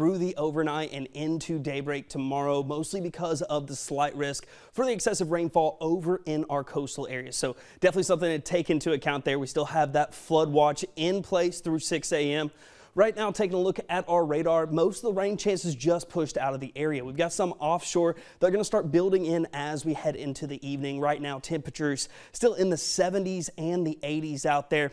through the overnight and into daybreak tomorrow, mostly because of the slight risk for the excessive rainfall over in our coastal areas. So definitely something to take into account there. We still have that flood watch in place through 6 a.m. Right now, taking a look at our radar, most of the rain chances just pushed out of the area. We've got some offshore that are going to start building in as we head into the evening. Right now, temperatures still in the 70s and the 80s out there.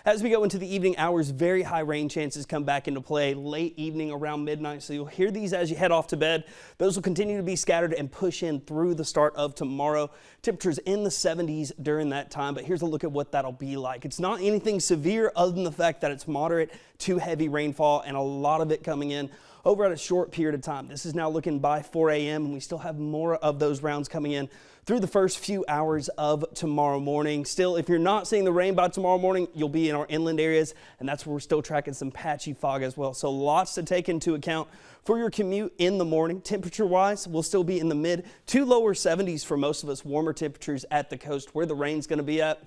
As we go into the evening hours, very high rain chances come back into play late evening around midnight. So you'll hear these as you head off to bed. Those will continue to be scattered and push in through the start of tomorrow. Temperatures in the 70s during that time. But here's a look at what that'll be like. It's not anything severe other than the fact that it's moderate to heavy rainfall and a lot of it coming in over at a short period of time. This is now looking by 4 a.m. and we still have more of those rounds coming in through the first few hours of tomorrow morning. Still, if you're not seeing the rain by tomorrow morning, you'll be in our inland areas, and that's where we're still tracking some patchy fog as well. So lots to take into account for your commute in the morning. Temperature-wise, we'll still be in the mid to lower 70s for most of us, warmer temperatures at the coast where the rain's going to be at.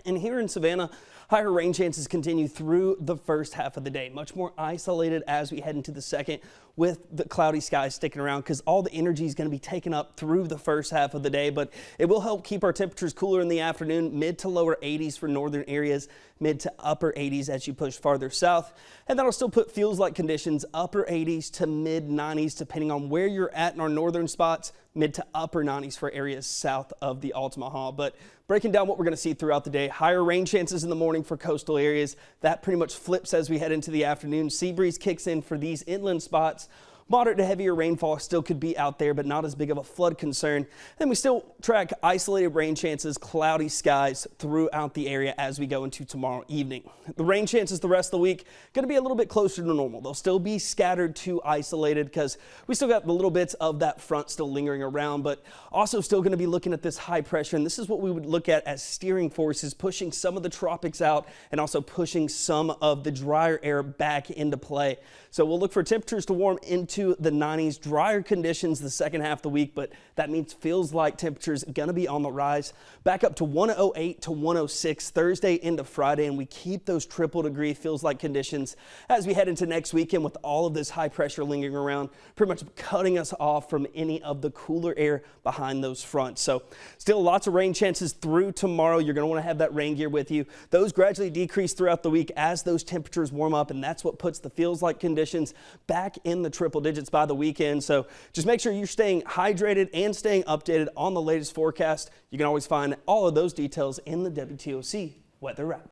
And here in Savannah, higher rain chances continue through the first half of the day. Much more isolated as we head into the second with the cloudy skies sticking around because all the energy is going to be taken up through the first half of the day. But it will help keep our temperatures cooler in the afternoon, mid to lower 80s for northern areas, mid to upper 80s as you push farther south. And that'll still put feels like conditions upper 80s to mid 90s depending on where you're at in our northern spots, mid to upper 90s for areas south of the Altamaha. But breaking down what we're going to see throughout the day, higher rain chances in the morning for coastal areas. That pretty much flips as we head into the afternoon. Sea breeze kicks in for these inland spots. Moderate to heavier rainfall still could be out there, but not as big of a flood concern. Then we still track isolated rain chances, cloudy skies throughout the area as we go into tomorrow evening. The rain chances the rest of the week going to be a little bit closer to normal. They'll still be scattered to isolated because we still got the little bits of that front still lingering around, but also still going to be looking at this high pressure. And this is what we would look at as steering forces, pushing some of the tropics out and also pushing some of the drier air back into play. So we'll look for temperatures to warm into the 90s, drier conditions the second half of the week, but that means feels like temperatures going to be on the rise back up to 108 to 106 Thursday into Friday, and we keep those triple degree feels like conditions as we head into next weekend with all of this high pressure lingering around, pretty much cutting us off from any of the cooler air behind those fronts. So still lots of rain chances through tomorrow. You're going to want to have that rain gear with you. Those gradually decrease throughout the week as those temperatures warm up, and that's what puts the feels like conditions back in the triple digits by the weekend. So just make sure you're staying hydrated and staying updated on the latest forecast. You can always find all of those details in the WTOC weather wrap.